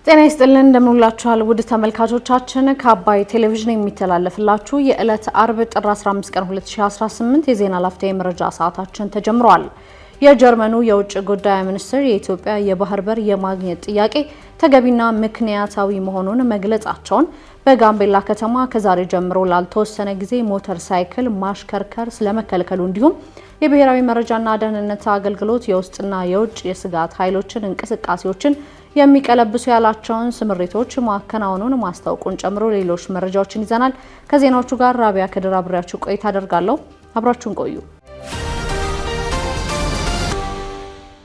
ጤና ይስጥልን እንደምንላችኋል ውድ ተመልካቾቻችን ከአባይ ቴሌቪዥን የሚተላለፍላችሁ የዕለት አርብ ጥር 15 ቀን 2018 የዜና ላፍታ የመረጃ ሰዓታችን ተጀምሯል። የጀርመኑ የውጭ ጉዳይ ሚኒስትር የኢትዮጵያ የባህር በር የማግኘት ጥያቄ ተገቢና ምክንያታዊ መሆኑን መግለጻቸውን በጋምቤላ ከተማ ከዛሬ ጀምሮ ላልተወሰነ ጊዜ ሞተር ሳይክል ማሽከርከር ስለመከልከሉ እንዲሁም የብሔራዊ መረጃና ደህንነት አገልግሎት የውስጥና የውጭ የስጋት ኃይሎችን እንቅስቃሴዎችን የሚቀለብሱ ያላቸውን ስምሪቶች ማከናወኑን ማስታወቁን ጨምሮ ሌሎች መረጃዎችን ይዘናል። ከዜናዎቹ ጋር ራቢያ ከድር አብሬያችሁ ቆይታ አደርጋለሁ። አብራችሁን ቆዩ።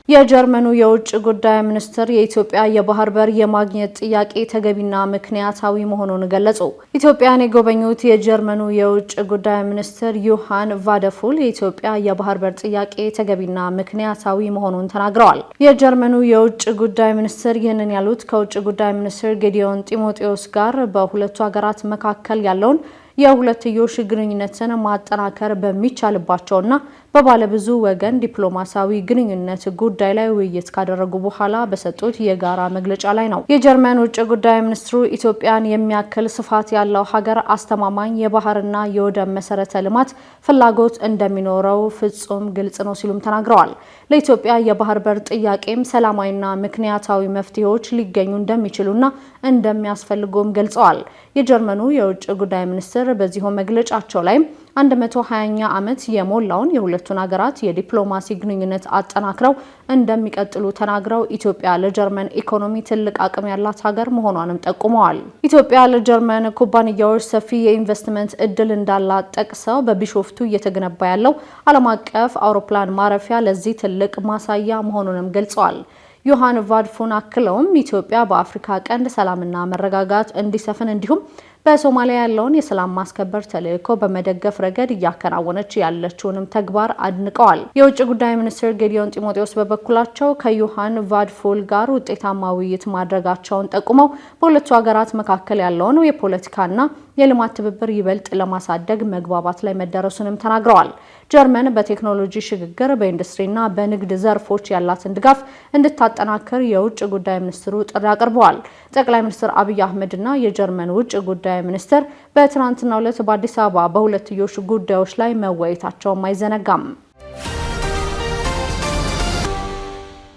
የጀርመኑ የውጭ ጉዳይ ሚኒስትር የኢትዮጵያ የባህር በር የማግኘት ጥያቄ ተገቢና ምክንያታዊ መሆኑን ገለጹ። ኢትዮጵያን የጎበኙት የጀርመኑ የውጭ ጉዳይ ሚኒስትር ዮሐን ቫደፉል የኢትዮጵያ የባህር በር ጥያቄ ተገቢና ምክንያታዊ መሆኑን ተናግረዋል። የጀርመኑ የውጭ ጉዳይ ሚኒስትር ይህንን ያሉት ከውጭ ጉዳይ ሚኒስትር ጌዲዮን ጢሞቴዎስ ጋር በሁለቱ ሀገራት መካከል ያለውን የሁለትዮሽ ግንኙነትን ማጠናከር በሚቻልባቸውና በባለብዙ ወገን ዲፕሎማሲያዊ ግንኙነት ጉዳይ ላይ ውይይት ካደረጉ በኋላ በሰጡት የጋራ መግለጫ ላይ ነው። የጀርመን ውጭ ጉዳይ ሚኒስትሩ ኢትዮጵያን የሚያክል ስፋት ያለው ሀገር አስተማማኝ የባህርና የወደብ መሰረተ ልማት ፍላጎት እንደሚኖረው ፍጹም ግልጽ ነው ሲሉም ተናግረዋል። ለኢትዮጵያ የባህር በር ጥያቄም ሰላማዊና ምክንያታዊ መፍትሄዎች ሊገኙ እንደሚችሉና እንደሚያስፈልጉም ገልጸዋል። የጀርመኑ የውጭ ጉዳይ ሚኒስትር በዚሁ መግለጫቸው ላይ 120ኛ ዓመት የሞላውን የሁለቱን ሀገራት የዲፕሎማሲ ግንኙነት አጠናክረው እንደሚቀጥሉ ተናግረው ኢትዮጵያ ለጀርመን ኢኮኖሚ ትልቅ አቅም ያላት ሀገር መሆኗንም ጠቁመዋል። ኢትዮጵያ ለጀርመን ኩባንያዎች ሰፊ የኢንቨስትመንት እድል እንዳላት ጠቅሰው በቢሾፍቱ እየተገነባ ያለው ዓለም አቀፍ አውሮፕላን ማረፊያ ለዚህ ትልቅ ማሳያ መሆኑንም ገልጸዋል። ዮሐን ቫድፉን አክለውም ኢትዮጵያ በአፍሪካ ቀንድ ሰላምና መረጋጋት እንዲሰፍን እንዲሁም በሶማሊያ ያለውን የሰላም ማስከበር ተልዕኮ በመደገፍ ረገድ እያከናወነች ያለችውንም ተግባር አድንቀዋል። የውጭ ጉዳይ ሚኒስትር ጌዲዮን ጢሞቴዎስ በበኩላቸው ከዮሐን ቫድፉል ጋር ውጤታማ ውይይት ማድረጋቸውን ጠቁመው በሁለቱ ሀገራት መካከል ያለውን የፖለቲካና የልማት ትብብር ይበልጥ ለማሳደግ መግባባት ላይ መደረሱንም ተናግረዋል። ጀርመን በቴክኖሎጂ ሽግግር በኢንዱስትሪና በንግድ ዘርፎች ያላትን ድጋፍ እንድታጠናክር የውጭ ጉዳይ ሚኒስትሩ ጥሪ አቅርበዋል። ጠቅላይ ሚኒስትር አብይ አህመድና የጀርመን ውጭ ጉዳይ ሚኒስትር በትናንትናው ዕለት በአዲስ አበባ በሁለትዮሽ ጉዳዮች ላይ መወያየታቸውም አይዘነጋም።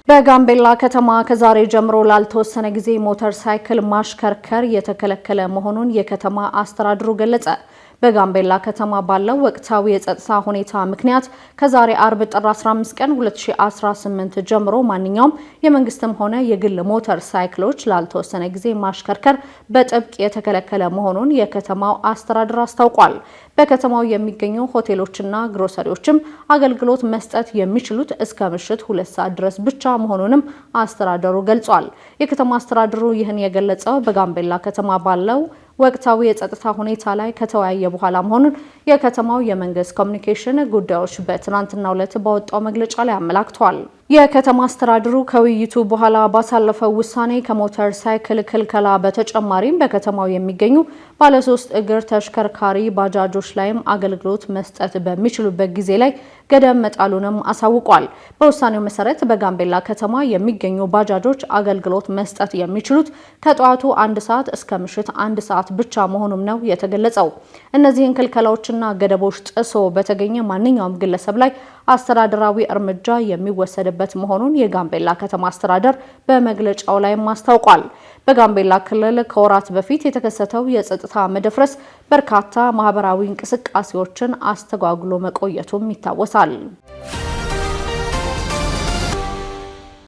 በጋምቤላ ከተማ ከዛሬ ጀምሮ ላልተወሰነ ጊዜ ሞተር ሳይክል ማሽከርከር የተከለከለ መሆኑን የከተማ አስተዳደሩ ገለጸ። በጋምቤላ ከተማ ባለው ወቅታዊ የጸጥታ ሁኔታ ምክንያት ከዛሬ አርብ ጥር 15 ቀን 2018 ጀምሮ ማንኛውም የመንግስትም ሆነ የግል ሞተር ሳይክሎች ላልተወሰነ ጊዜ ማሽከርከር በጥብቅ የተከለከለ መሆኑን የከተማው አስተዳደር አስታውቋል። በከተማው የሚገኙ ሆቴሎችና ግሮሰሪዎችም አገልግሎት መስጠት የሚችሉት እስከ ምሽት 2 ሰዓት ድረስ ብቻ መሆኑንም አስተዳደሩ ገልጿል። የከተማ አስተዳደሩ ይህን የገለጸው በጋምቤላ ከተማ ባለው ወቅታዊ የጸጥታ ሁኔታ ላይ ከተወያየ በኋላ መሆኑን የከተማው የመንግስት ኮሚኒኬሽን ጉዳዮች በትናንትናው ዕለት ባወጣው መግለጫ ላይ አመላክቷል። የከተማ አስተዳደሩ ከውይይቱ በኋላ ባሳለፈው ውሳኔ ከሞተር ሳይክል ክልከላ በተጨማሪም በከተማው የሚገኙ ባለሶስት እግር ተሽከርካሪ ባጃጆች ላይም አገልግሎት መስጠት በሚችሉበት ጊዜ ላይ ገደብ መጣሉንም አሳውቋል። በውሳኔው መሰረት በጋምቤላ ከተማ የሚገኙ ባጃጆች አገልግሎት መስጠት የሚችሉት ከጠዋቱ 1 ሰዓት እስከ ምሽት 1 ሰዓት ብቻ መሆኑም ነው የተገለጸው። እነዚህን ክልከላዎችና ገደቦች ጥሶ በተገኘ ማንኛውም ግለሰብ ላይ አስተዳደራዊ እርምጃ የሚወሰድበት መሆኑን የጋምቤላ ከተማ አስተዳደር በመግለጫው ላይ አስታውቋል። በጋምቤላ ክልል ከወራት በፊት የተከሰተው የጸጥታ መደፍረስ በርካታ ማህበራዊ እንቅስቃሴዎችን አስተጓጉሎ መቆየቱም ይታወሳል።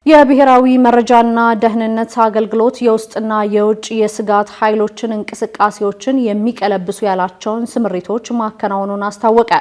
የብሔራዊ መረጃና ደህንነት አገልግሎት የውስጥና የውጭ የስጋት ኃይሎችን እንቅስቃሴዎችን የሚቀለብሱ ያላቸውን ስምሪቶች ማከናወኑን አስታወቀ።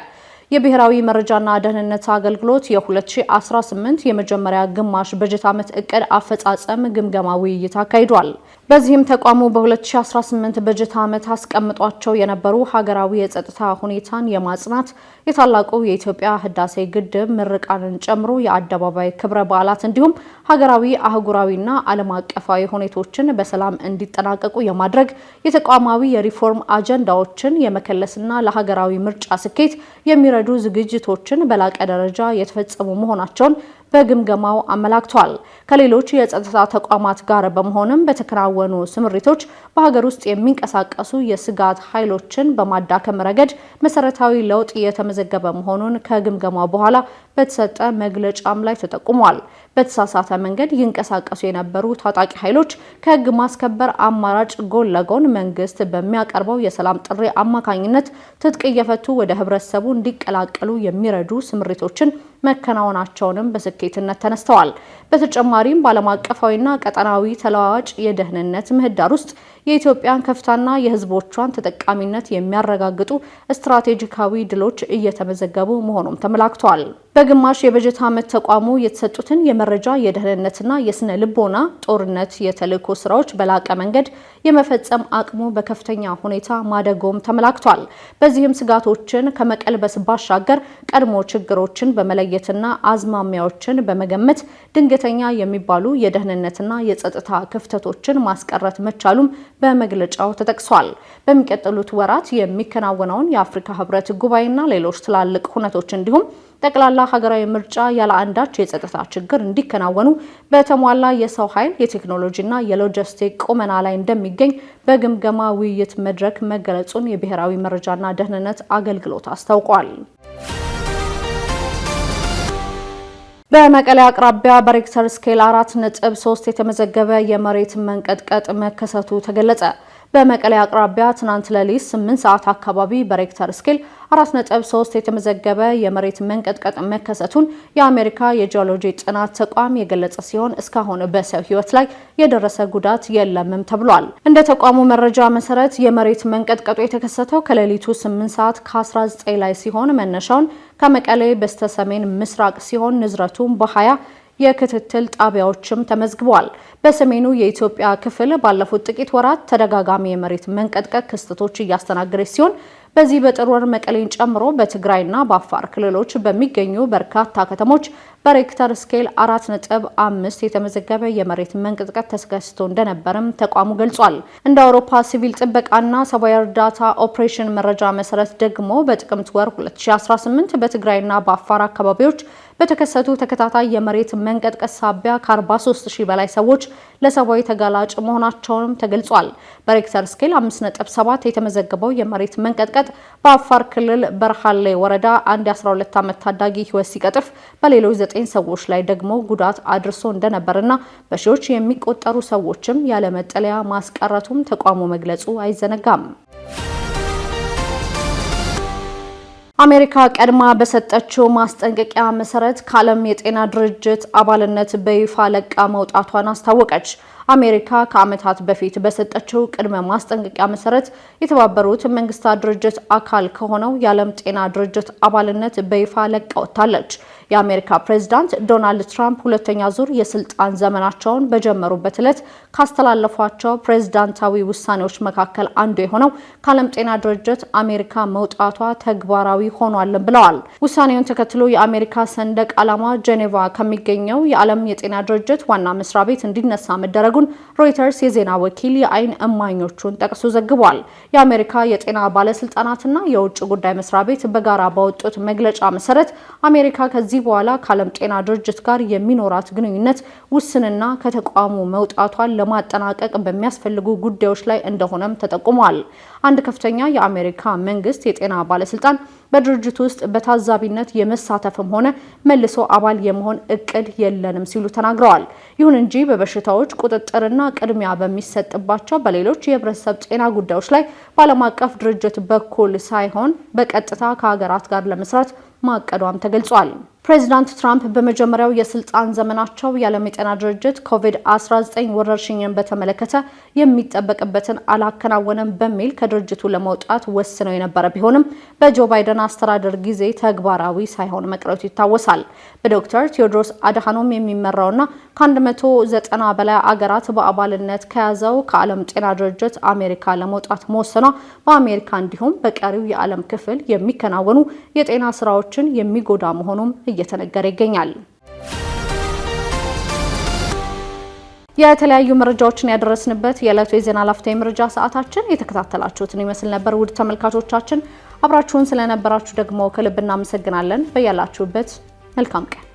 የብሔራዊ መረጃና ደህንነት አገልግሎት የ2018 የመጀመሪያ ግማሽ በጀት ዓመት እቅድ አፈጻጸም ግምገማ ውይይት አካሂዷል። በዚህም ተቋሙ በ2018 በጀት ዓመት አስቀምጧቸው የነበሩ ሀገራዊ የጸጥታ ሁኔታን የማጽናት የታላቁ የኢትዮጵያ ህዳሴ ግድብ ምርቃንን ጨምሮ የአደባባይ ክብረ በዓላት እንዲሁም ሀገራዊ አህጉራዊና ዓለም አቀፋዊ ሁኔታዎችን በሰላም እንዲጠናቀቁ የማድረግ የተቋማዊ የሪፎርም አጀንዳዎችን የመከለስና ለሀገራዊ ምርጫ ስኬት የሚረዱ ዝግጅቶችን በላቀ ደረጃ የተፈጸሙ መሆናቸውን በግምገማው አመላክቷል። ከሌሎች የጸጥታ ተቋማት ጋር በመሆንም በተከናወኑ ስምሪቶች በሀገር ውስጥ የሚንቀሳቀሱ የስጋት ኃይሎችን በማዳከም ረገድ መሰረታዊ ለውጥ የተመዘገበ መሆኑን ከግምገማው በኋላ በተሰጠ መግለጫም ላይ ተጠቁሟል። በተሳሳተ መንገድ ይንቀሳቀሱ የነበሩ ታጣቂ ኃይሎች ከህግ ማስከበር አማራጭ ጎን ለጎን መንግስት በሚያቀርበው የሰላም ጥሪ አማካኝነት ትጥቅ እየፈቱ ወደ ህብረተሰቡ እንዲቀላቀሉ የሚረዱ ስምሪቶችን መከናወናቸውንም በስኬትነት ተነስተዋል። በተጨማሪም በዓለም አቀፋዊና ቀጠናዊ ተለዋዋጭ የደህንነት ምህዳር ውስጥ የኢትዮጵያን ከፍታና የህዝቦቿን ተጠቃሚነት የሚያረጋግጡ ስትራቴጂካዊ ድሎች እየተመዘገቡ መሆኑም ተመላክቷል። በግማሽ የበጀት ዓመት ተቋሙ የተሰጡትን የመረጃ የደህንነትና የስነ ልቦና ጦርነት የተልዕኮ ስራዎች በላቀ መንገድ የመፈጸም አቅሙ በከፍተኛ ሁኔታ ማደጎም ተመላክቷል። በዚህም ስጋቶችን ከመቀልበስ ባሻገር ቀድሞ ችግሮችን በመለየትና አዝማሚያዎችን በመገመት ድንገተኛ የሚባሉ የደህንነትና የጸጥታ ክፍተቶችን ማስቀረት መቻሉም በመግለጫው ተጠቅሷል። በሚቀጥሉት ወራት የሚከናወነውን የአፍሪካ ህብረት ጉባኤና ሌሎች ትላልቅ ሁነቶች እንዲሁም ጠቅላላ ሀገራዊ ምርጫ ያለ አንዳች የጸጥታ ችግር እንዲከናወኑ በተሟላ የሰው ኃይል የቴክኖሎጂና የሎጂስቲክ ቁመና ላይ እንደሚገኝ በግምገማ ውይይት መድረክ መገለጹን የብሔራዊ መረጃና ደህንነት አገልግሎት አስታውቋል። በመቀሌ አቅራቢያ በሬክተር ስኬል 4.3 የተመዘገበ የመሬት መንቀጥቀጥ መከሰቱ ተገለጸ። በመቀሌ አቅራቢያ ትናንት ሌሊት 8 ሰዓት አካባቢ በሬክተር ስኬል 4.3 የተመዘገበ የመሬት መንቀጥቀጥ መከሰቱን የአሜሪካ የጂኦሎጂ ጥናት ተቋም የገለጸ ሲሆን እስካሁን በሰው ሕይወት ላይ የደረሰ ጉዳት የለምም ተብሏል። እንደ ተቋሙ መረጃ መሰረት የመሬት መንቀጥቀጡ የተከሰተው ከሌሊቱ 8 ሰዓት ከ19 ላይ ሲሆን መነሻውን ከመቀሌ በስተሰሜን ምስራቅ ሲሆን ንዝረቱም በ20 የክትትል ጣቢያዎችም ተመዝግበዋል። በሰሜኑ የኢትዮጵያ ክፍል ባለፉት ጥቂት ወራት ተደጋጋሚ የመሬት መንቀጥቀጥ ክስተቶች እያስተናገደች ሲሆን በዚህ በጥር ወር መቀሌን ጨምሮ በትግራይና በአፋር ክልሎች በሚገኙ በርካታ ከተሞች በሬክተር ስኬል 4.5 የተመዘገበ የመሬት መንቀጥቀጥ ተከስቶ እንደነበርም ተቋሙ ገልጿል። እንደ አውሮፓ ሲቪል ጥበቃና ሰብአዊ እርዳታ ኦፕሬሽን መረጃ መሰረት ደግሞ በጥቅምት ወር 2018 በትግራይና በአፋር አካባቢዎች በተከሰቱ ተከታታይ የመሬት መንቀጥቀጥ ሳቢያ ከ43000 በላይ ሰዎች ለሰብአዊ ተጋላጭ መሆናቸውንም ተገልጿል። በሬክተር ስኬል 5.7 የተመዘገበው የመሬት መንቀጥቀጥ በአፋር ክልል በርሃሌ ወረዳ አንድ የ12 ዓመት ታዳጊ ሕይወት ሲቀጥፍ በሌሎች 9 ሰዎች ላይ ደግሞ ጉዳት አድርሶ እንደነበርና በሺዎች የሚቆጠሩ ሰዎችም ያለ መጠለያ ማስቀረቱም ተቋሙ መግለጹ አይዘነጋም። አሜሪካ ቀድማ በሰጠችው ማስጠንቀቂያ መሰረት ከዓለም የጤና ድርጅት አባልነት በይፋ ለቃ መውጣቷን አስታወቀች። አሜሪካ ከዓመታት በፊት በሰጠችው ቅድመ ማስጠንቀቂያ መሰረት የተባበሩት መንግስታት ድርጅት አካል ከሆነው የዓለም ጤና ድርጅት አባልነት በይፋ ለቃ ወጥታለች። የአሜሪካ ፕሬዝዳንት ዶናልድ ትራምፕ ሁለተኛ ዙር የስልጣን ዘመናቸውን በጀመሩበት ዕለት ካስተላለፏቸው ፕሬዝዳንታዊ ውሳኔዎች መካከል አንዱ የሆነው ከዓለም ጤና ድርጅት አሜሪካ መውጣቷ ተግባራዊ ሆኗል ብለዋል። ውሳኔውን ተከትሎ የአሜሪካ ሰንደቅ ዓላማ ጄኔቫ ከሚገኘው የዓለም የጤና ድርጅት ዋና መስሪያ ቤት እንዲነሳ መደረጉን ሮይተርስ የዜና ወኪል የአይን እማኞቹን ጠቅሶ ዘግቧል። የአሜሪካ የጤና ባለስልጣናትና የውጭ ጉዳይ መስሪያ ቤት በጋራ ባወጡት መግለጫ መሰረት አሜሪካ ከዚህ በኋላ ከዓለም ጤና ድርጅት ጋር የሚኖራት ግንኙነት ውስንና ከተቋሙ መውጣቷን ለማጠናቀቅ በሚያስፈልጉ ጉዳዮች ላይ እንደሆነም ተጠቁሟል። አንድ ከፍተኛ የአሜሪካ መንግስት የጤና ባለስልጣን በድርጅቱ ውስጥ በታዛቢነት የመሳተፍም ሆነ መልሶ አባል የመሆን እቅድ የለንም ሲሉ ተናግረዋል። ይሁን እንጂ በበሽታዎች ቁጥጥርና ቅድሚያ በሚሰጥባቸው በሌሎች የህብረተሰብ ጤና ጉዳዮች ላይ በዓለም አቀፍ ድርጅት በኩል ሳይሆን በቀጥታ ከሀገራት ጋር ለመስራት ማቀዷም ተገልጿል። ፕሬዚዳንት ትራምፕ በመጀመሪያው የስልጣን ዘመናቸው የዓለም የጤና ድርጅት ኮቪድ-19 ወረርሽኝን በተመለከተ የሚጠበቅበትን አላከናወነም በሚል ከድርጅቱ ለመውጣት ወስነው የነበረ ቢሆንም በጆ ባይደን አስተዳደር ጊዜ ተግባራዊ ሳይሆን መቅረቱ ይታወሳል። በዶክተር ቴዎድሮስ አድሃኖም የሚመራውና ከ190 በላይ አገራት በአባልነት ከያዘው ከዓለም ጤና ድርጅት አሜሪካ ለመውጣት መወሰኗ በአሜሪካ እንዲሁም በቀሪው የዓለም ክፍል የሚከናወኑ የጤና ስራዎችን የሚጎዳ መሆኑም እየተነገረ ይገኛል። የተለያዩ መረጃዎችን ያደረስንበት የዕለቱ የዜና ላፍታ የመረጃ ሰዓታችን የተከታተላችሁትን ይመስል ነበር። ውድ ተመልካቾቻችን አብራችሁን ስለነበራችሁ ደግሞ ከልብ እናመሰግናለን። በያላችሁበት መልካም ቀን